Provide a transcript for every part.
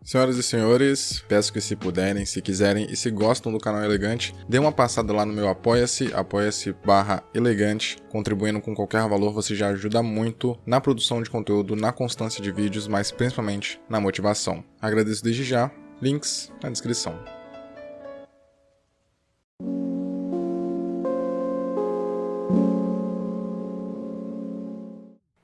Senhoras e senhores, peço que se puderem, se quiserem e se gostam do canal Elegante, dê uma passada lá no meu apoia-se, apoia-se/elegante. Contribuindo com qualquer valor, você já ajuda muito na produção de conteúdo, na constância de vídeos, mas principalmente na motivação. Agradeço desde já, links na descrição.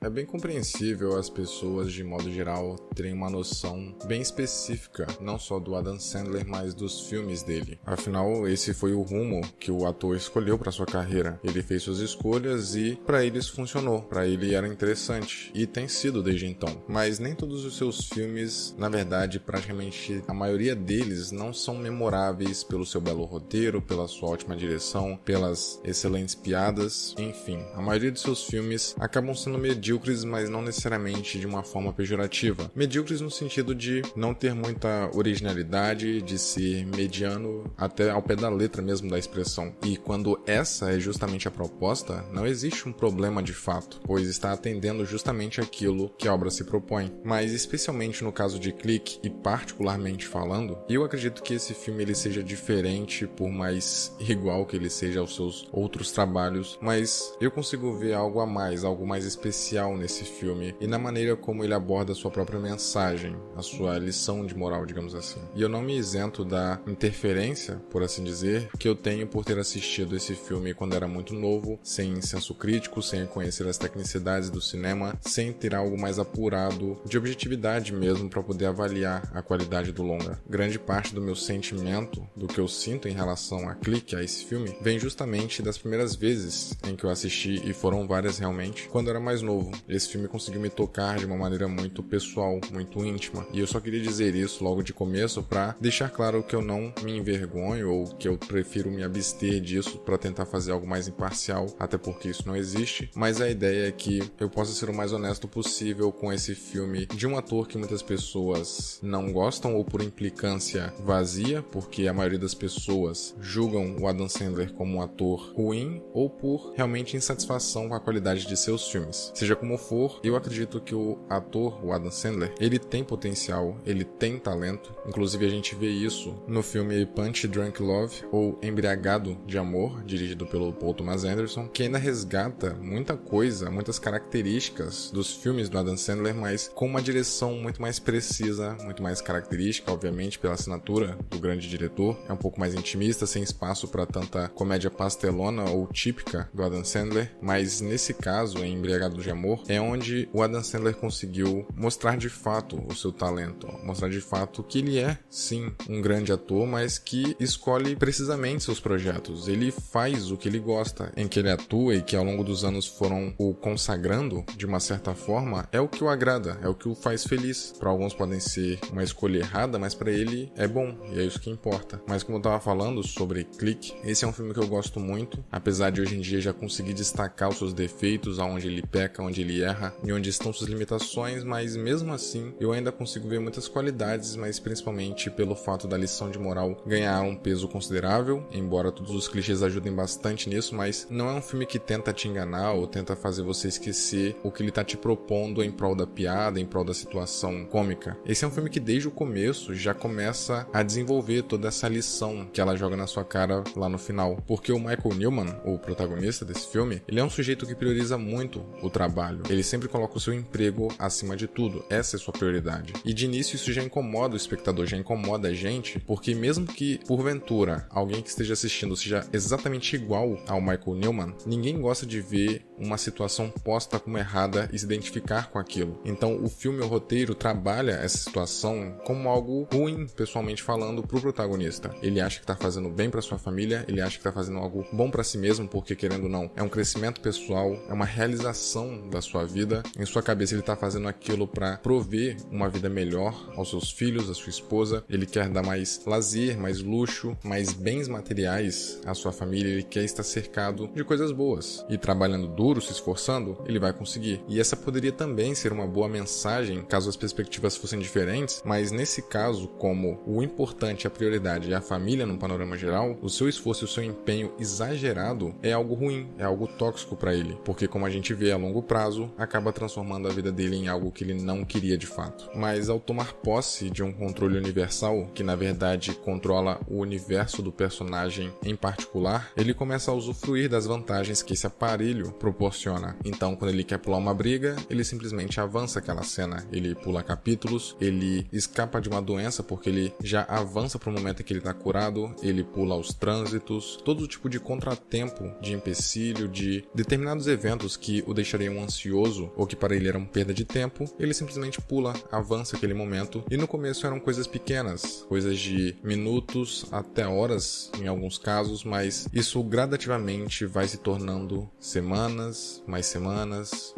É bem compreensível as pessoas, de modo geral, terem uma noção bem específica, não só do Adam Sandler, mas dos filmes dele. Afinal, esse foi o rumo que o ator escolheu para sua carreira. Ele fez suas escolhas e, para ele, isso funcionou. Para ele era interessante. E tem sido desde então. Mas nem todos os seus filmes, na verdade, praticamente a maioria deles, não são memoráveis pelo seu belo roteiro, pela sua ótima direção, pelas excelentes piadas, enfim. A maioria de seus filmes acabam sendo medíocres, mas não necessariamente de uma forma pejorativa. Medíocres no sentido de não ter muita originalidade, de ser mediano até ao pé da letra mesmo da expressão. E quando essa é justamente a proposta, não existe um problema de fato, pois está atendendo justamente aquilo que a obra se propõe. Mas especialmente no caso de Click, e particularmente falando, eu acredito que esse filme ele seja diferente, por mais igual que ele seja aos seus outros trabalhos, mas eu consigo ver algo a mais, algo mais especial nesse filme e na maneira como ele aborda a sua própria mensagem, a sua lição de moral, digamos assim. E eu não me isento da interferência, por assim dizer, que eu tenho por ter assistido esse filme quando era muito novo, sem senso crítico, sem conhecer as tecnicidades do cinema, sem ter algo mais apurado, de objetividade mesmo, para poder avaliar a qualidade do longa. Grande parte do meu sentimento, do que eu sinto em relação a Click, a esse filme, vem justamente das primeiras vezes em que eu assisti, e foram várias realmente, quando eu era mais novo. Esse filme conseguiu me tocar de uma maneira muito pessoal, muito íntima. E eu só queria dizer isso logo de começo para deixar claro que eu não me envergonho ou que eu prefiro me abster disso para tentar fazer algo mais imparcial, até porque isso não existe. Mas a ideia é que eu possa ser o mais honesto possível com esse filme de um ator que muitas pessoas não gostam, ou por implicância vazia, porque a maioria das pessoas julgam o Adam Sandler como um ator ruim, ou por realmente insatisfação com a qualidade de seus filmes. Seja como for, eu acredito que o ator, o Adam Sandler, ele tem potencial, ele tem talento. Inclusive a gente vê isso no filme Punch Drunk Love, ou Embriagado de Amor, dirigido pelo Paul Thomas Anderson, que ainda resgata muita coisa, muitas características dos filmes do Adam Sandler, mas com uma direção muito mais precisa, muito mais característica, obviamente, pela assinatura do grande diretor. É um pouco mais intimista, sem espaço para tanta comédia pastelona ou típica do Adam Sandler, mas nesse caso, em Embriagado de Amor, é onde o Adam Sandler conseguiu mostrar de fato o seu talento, mostrar de fato que ele é, sim, um grande ator, mas que escolhe precisamente seus projetos. Ele faz o que ele gosta, em que ele atua e que ao longo dos anos foram o consagrando de uma certa forma, é o que o agrada, é o que o faz feliz. Para alguns podem ser uma escolha errada, mas para ele é bom, e é isso que importa. Mas como eu tava falando sobre Click, esse é um filme que eu gosto muito, apesar de hoje em dia já conseguir destacar os seus defeitos, aonde ele peca, onde ele erra e onde estão suas limitações, mas mesmo assim eu ainda consigo ver muitas qualidades, mas principalmente pelo fato da lição de moral ganhar um peso considerável, embora todos os clichês ajudem bastante nisso, mas não é um filme que tenta te enganar ou tenta fazer você esquecer o que ele tá te propondo em prol da piada, em prol da situação cômica. Esse é um filme que desde o começo já começa a desenvolver toda essa lição que ela joga na sua cara lá no final, porque o Michael Newman, o protagonista desse filme, ele é um sujeito que prioriza muito o trabalho. Ele sempre coloca o seu emprego acima de tudo. Essa é sua prioridade. E de início isso já incomoda o espectador, já incomoda a gente, porque mesmo que, porventura, alguém que esteja assistindo seja exatamente igual ao Michael Newman, ninguém gosta de ver uma situação posta como errada e se identificar com aquilo. Então o filme, o roteiro, trabalha essa situação como algo ruim, pessoalmente falando, pro protagonista. Ele acha que tá fazendo bem pra sua família, ele acha que tá fazendo algo bom pra si mesmo, porque querendo ou não, é um crescimento pessoal, é uma realização da sua vida. Em sua cabeça ele tá fazendo aquilo para prover uma vida melhor aos seus filhos, à sua esposa. Ele quer dar mais lazer, mais luxo, mais bens materiais à sua família. Ele quer estar cercado de coisas boas. E trabalhando duro, duro, se esforçando, ele vai conseguir. E essa poderia também ser uma boa mensagem caso as perspectivas fossem diferentes, mas nesse caso, como o importante, a prioridade é a família no panorama geral, o seu esforço e o seu empenho exagerado é algo ruim, é algo tóxico para ele, porque como a gente vê a longo prazo, acaba transformando a vida dele em algo que ele não queria de fato. Mas ao tomar posse de um controle universal, que na verdade controla o universo do personagem em particular, ele começa a usufruir das vantagens que esse aparelho proporciona. Então, quando ele quer pular uma briga, ele simplesmente avança aquela cena, ele pula capítulos, ele escapa de uma doença porque ele já avança para o momento em que ele está curado, ele pula os trânsitos, todo tipo de contratempo, de empecilho, de determinados eventos que o deixariam ansioso ou que para ele eram perda de tempo, ele simplesmente pula, avança aquele momento. E no começo eram coisas pequenas, coisas de minutos até horas em alguns casos, mas isso gradativamente vai se tornando semanas,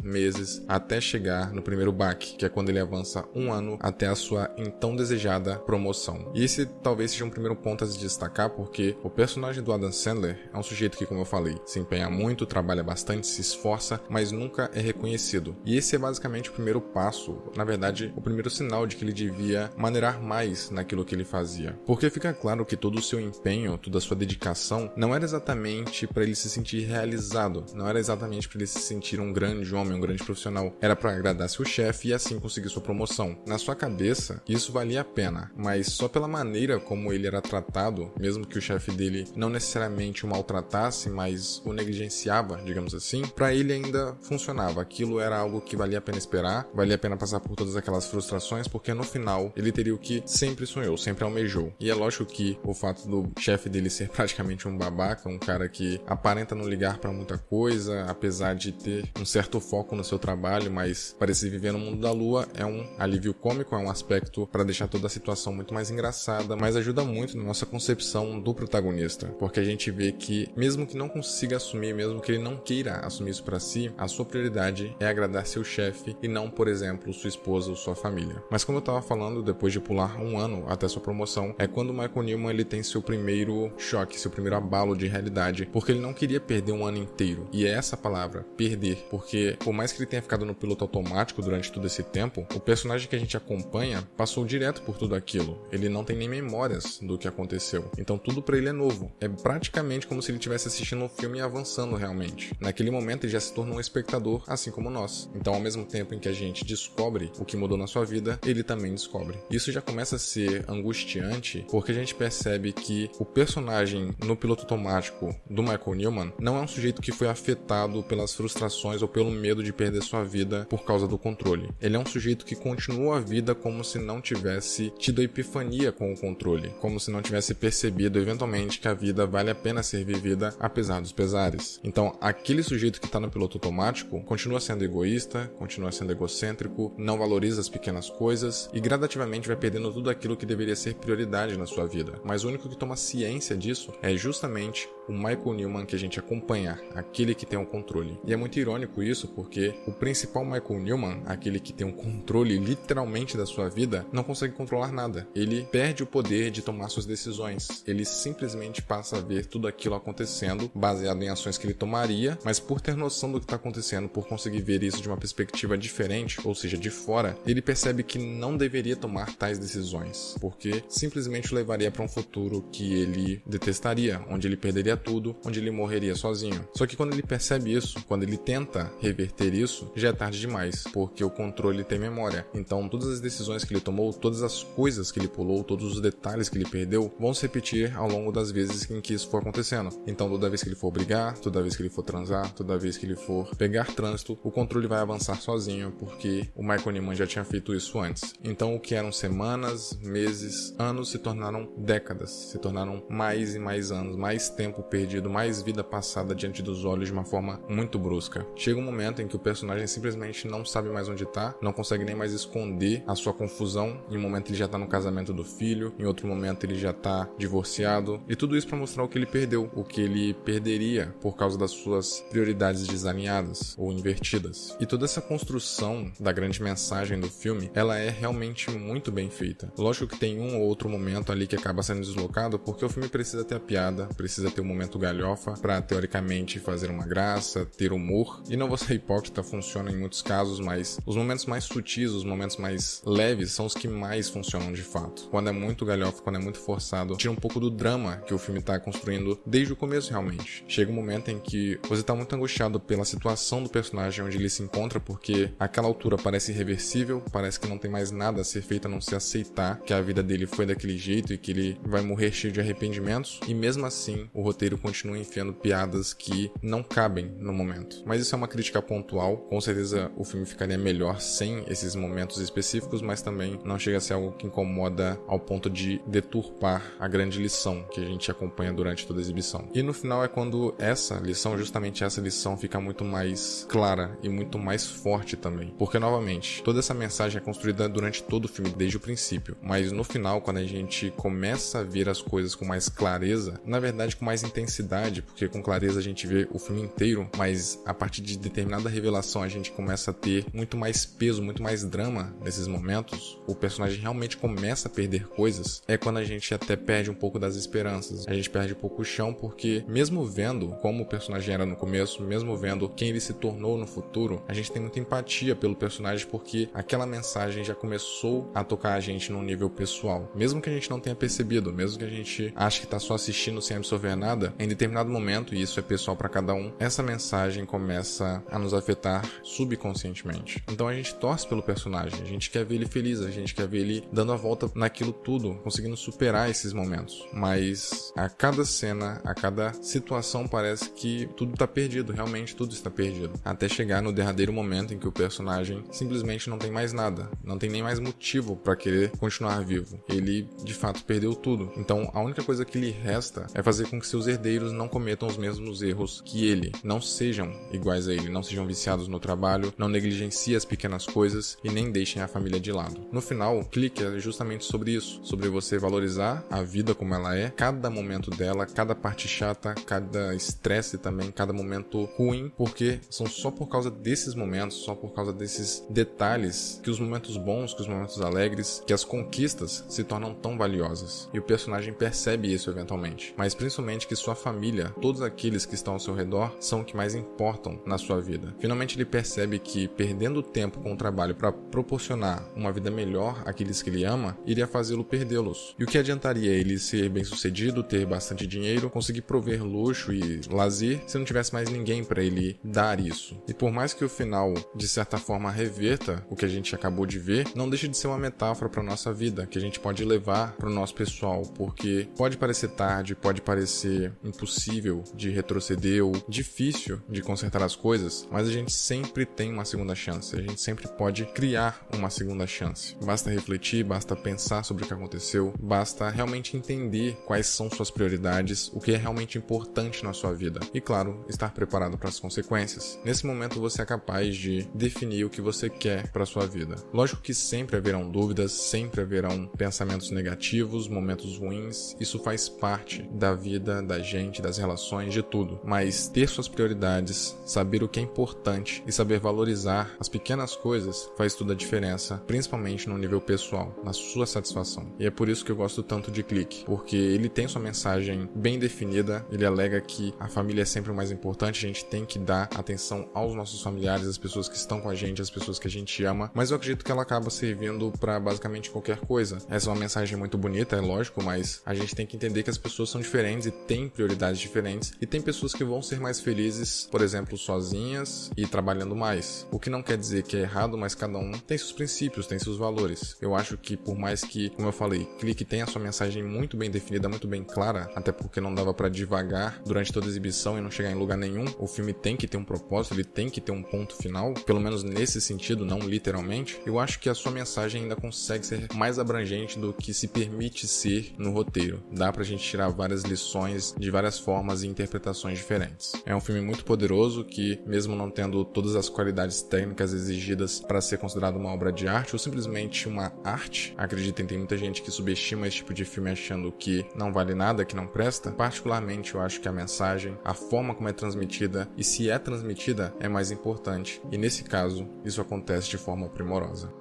meses, até chegar no primeiro baque, que é quando ele avança um ano até a sua então desejada promoção. E esse talvez seja um primeiro ponto a se destacar, porque o personagem do Adam Sandler é um sujeito que, como eu falei, se empenha muito, trabalha bastante, se esforça, mas nunca é reconhecido. E esse é basicamente o primeiro passo, na verdade, o primeiro sinal de que ele devia maneirar mais naquilo que ele fazia. Porque fica claro que todo o seu empenho, toda a sua dedicação, não era exatamente para ele se sentir realizado, não era exatamente para ele se sentir um grande homem, um grande profissional, era para agradar seu chefe e assim conseguir sua promoção. Na sua cabeça, isso valia a pena, mas só pela maneira como ele era tratado, mesmo que o chefe dele não necessariamente o maltratasse, mas o negligenciava, digamos assim, para ele ainda funcionava. Aquilo era algo que valia a pena esperar, valia a pena passar por todas aquelas frustrações, porque no final ele teria o que sempre sonhou, sempre almejou. E é lógico que o fato do chefe dele ser praticamente um babaca, um cara que aparenta não ligar para muita coisa, apesar de ter um certo foco no seu trabalho, mas parecer viver no mundo da lua, é um alívio cômico, é um aspecto para deixar toda a situação muito mais engraçada, mas ajuda muito na nossa concepção do protagonista, porque a gente vê que mesmo que não consiga assumir, mesmo que ele não queira assumir isso para si, a sua prioridade é agradar seu chefe e não, por exemplo, sua esposa ou sua família. Mas como eu tava falando, depois de pular um ano até sua promoção, é quando o Michael Newman ele tem seu primeiro choque, seu primeiro abalo de realidade, porque ele não queria perder um ano inteiro. E é essa palavra, perder, porque por mais que ele tenha ficado no piloto automático durante todo esse tempo, o personagem que a gente acompanha passou direto por tudo aquilo. Ele não tem nem memórias do que aconteceu. Então tudo pra ele é novo. É praticamente como se ele estivesse assistindo um filme e avançando realmente. Naquele momento ele já se tornou um espectador, assim como nós. Então ao mesmo tempo em que a gente descobre o que mudou na sua vida, ele também descobre. Isso já começa a ser angustiante, porque a gente percebe que o personagem no piloto automático do Michael Newman não é um sujeito que foi afetado pelas frustrações ou pelo medo de perder sua vida por causa do controle. Ele é um sujeito que continua a vida como se não tivesse tido a epifania com o controle, como se não tivesse percebido eventualmente que a vida vale a pena ser vivida apesar dos pesares. Então, aquele sujeito que está no piloto automático continua sendo egoísta, continua sendo egocêntrico, não valoriza as pequenas coisas e gradativamente vai perdendo tudo aquilo que deveria ser prioridade na sua vida. Mas o único que toma ciência disso é justamente o Michael Newman que a gente acompanha, aquele que tem o controle. E é muito irônico isso, porque o principal Michael Newman, aquele que tem o controle literalmente da sua vida, não consegue controlar nada. Ele perde o poder de tomar suas decisões. Ele simplesmente passa a ver tudo aquilo acontecendo, baseado em ações que ele tomaria, mas por ter noção do que está acontecendo, por conseguir ver isso de uma perspectiva diferente, ou seja, de fora, ele percebe que não deveria tomar tais decisões, porque simplesmente o levaria para um futuro que ele detestaria, onde ele perderia tudo, onde ele morreria sozinho. Só que quando ele percebe isso, quando ele tenta reverter isso, já é tarde demais, porque o controle tem memória. Então todas as decisões que ele tomou, todas as coisas que ele pulou, todos os detalhes que ele perdeu, vão se repetir ao longo das vezes em que isso for acontecendo. Então toda vez que ele for brigar, toda vez que ele for transar, toda vez que ele for pegar trânsito, o controle vai avançar sozinho, porque o Michael Newman já tinha feito isso antes. Então o que eram semanas, meses, anos se tornaram décadas, se tornaram mais e mais anos, mais tempo perdido, mais vida passada diante dos olhos de uma forma muito brusca. Chega um momento em que o personagem simplesmente não sabe mais onde tá, não consegue nem mais esconder a sua confusão. Em um momento ele já tá no casamento do filho, em outro momento ele já tá divorciado, e tudo isso para mostrar o que ele perdeu, o que ele perderia por causa das suas prioridades desalinhadas ou invertidas. E toda essa construção da grande mensagem do filme, ela é realmente muito bem feita. Lógico que tem um ou outro momento ali que acaba sendo deslocado, porque o filme precisa ter a piada, precisa ter um momento galhofa para teoricamente fazer uma graça, possa ter humor, e não vou ser hipócrita, funciona em muitos casos, mas os momentos mais sutis, os momentos mais leves são os que mais funcionam de fato. Quando é muito galhofa, quando é muito forçado, tira um pouco do drama que o filme tá construindo desde o começo realmente. Chega um momento em que você tá muito angustiado pela situação do personagem onde ele se encontra, porque aquela altura parece irreversível, parece que não tem mais nada a ser feito a não se aceitar que a vida dele foi daquele jeito e que ele vai morrer cheio de arrependimentos, e mesmo assim o roteiro continua enfiando piadas que não cabem no momento. Mas isso é uma crítica pontual, com certeza o filme ficaria melhor sem esses momentos específicos, mas também não chega a ser algo que incomoda ao ponto de deturpar a grande lição que a gente acompanha durante toda a exibição. E no final é quando essa lição, justamente essa lição, fica muito mais clara e muito mais forte também. Porque, novamente, toda essa mensagem é construída durante todo o filme, desde o princípio. Mas no final, quando a gente começa a ver as coisas com mais clareza, na verdade com mais intensidade, porque com clareza a gente vê o filme inteiro, mas a partir de determinada revelação a gente começa a ter muito mais peso, muito mais drama nesses momentos, o personagem realmente começa a perder coisas, é quando a gente até perde um pouco das esperanças. A gente perde um pouco o chão, porque mesmo vendo como o personagem era no começo, mesmo vendo quem ele se tornou no futuro, a gente tem muita empatia pelo personagem, porque aquela mensagem já começou a tocar a gente num nível pessoal. Mesmo que a gente não tenha percebido, mesmo que a gente ache que tá só assistindo sem absorver nada, em determinado momento, e isso é pessoal pra cada um, essa mensagem começa a nos afetar subconscientemente. Então a gente torce pelo personagem, a gente quer ver ele feliz, a gente quer ver ele dando a volta naquilo tudo, conseguindo superar esses momentos. Mas a cada cena, a cada situação, parece que tudo tá perdido, realmente tudo está perdido. Até chegar no derradeiro momento em que o personagem simplesmente não tem mais nada, não tem nem mais motivo pra querer continuar vivo. Ele, de fato, perdeu tudo. Então a única coisa que lhe resta é fazer com que seus herdeiros não cometam os mesmos erros que ele, não sejam iguais a ele, não sejam viciados no trabalho, não negligenciem as pequenas coisas e nem deixem a família de lado. No final, o Clique é justamente sobre isso, sobre você valorizar a vida como ela é, cada momento dela, cada parte chata, cada estresse também, cada momento ruim, porque são só por causa desses momentos, só por causa desses detalhes, que os momentos bons, que os momentos alegres, que as conquistas se tornam tão valiosas. E o personagem percebe isso eventualmente, mas principalmente que sua família, todos aqueles que estão ao seu redor, são o que mais importam na sua vida. Finalmente ele percebe que perdendo tempo com o trabalho para proporcionar uma vida melhor àqueles que ele ama, iria fazê-lo perdê-los. E o que adiantaria ele ser bem sucedido, ter bastante dinheiro, conseguir prover luxo e lazer, se não tivesse mais ninguém para ele dar isso? E por mais que o final, de certa forma, reverta o que a gente acabou de ver, não deixa de ser uma metáfora para nossa vida, que a gente pode levar para o nosso pessoal, porque pode parecer tarde, pode parecer impossível de retroceder ou difícil de consertar as coisas, mas a gente sempre tem uma segunda chance, a gente sempre pode criar uma segunda chance. Basta refletir, basta pensar sobre o que aconteceu, basta realmente entender quais são suas prioridades, o que é realmente importante na sua vida e, claro, estar preparado para as consequências. Nesse momento você é capaz de definir o que você quer para sua vida. Lógico que sempre haverão dúvidas, sempre haverão pensamentos negativos, momentos ruins, isso faz parte da vida, da gente, das relações, de tudo. Mas ter suas prioridades, saber o que é importante e saber valorizar as pequenas coisas faz toda a diferença, principalmente no nível pessoal, na sua satisfação. E é por isso que eu gosto tanto de Clique, porque ele tem sua mensagem bem definida, ele alega que a família é sempre o mais importante, a gente tem que dar atenção aos nossos familiares, às pessoas que estão com a gente, às pessoas que a gente ama, mas eu acredito que ela acaba servindo para basicamente qualquer coisa. Essa é uma mensagem muito bonita, é lógico, mas a gente tem que entender que as pessoas são diferentes e têm prioridades diferentes, e tem pessoas que vão ser mais felizes, por exemplo, sozinhas e trabalhando mais. O que não quer dizer que é errado, mas cada um tem seus princípios, tem seus valores. Eu acho que por mais que, como eu falei, Clique tenha a sua mensagem muito bem definida, muito bem clara, até porque não dava para divagar durante toda a exibição e não chegar em lugar nenhum, o filme tem que ter um propósito, ele tem que ter um ponto final, pelo menos nesse sentido, não literalmente. Eu acho que a sua mensagem ainda consegue ser mais abrangente do que se permite ser no roteiro. Dá pra gente tirar várias lições de várias formas e interpretações diferentes. É um filme muito poderoso que, mesmo não tendo todas as qualidades técnicas exigidas para ser considerado uma obra de arte ou simplesmente uma arte, acreditem, tem muita gente que subestima esse tipo de filme achando que não vale nada, que não presta. Particularmente eu acho que a mensagem, a forma como é transmitida e se é transmitida é mais importante, e nesse caso isso acontece de forma primorosa.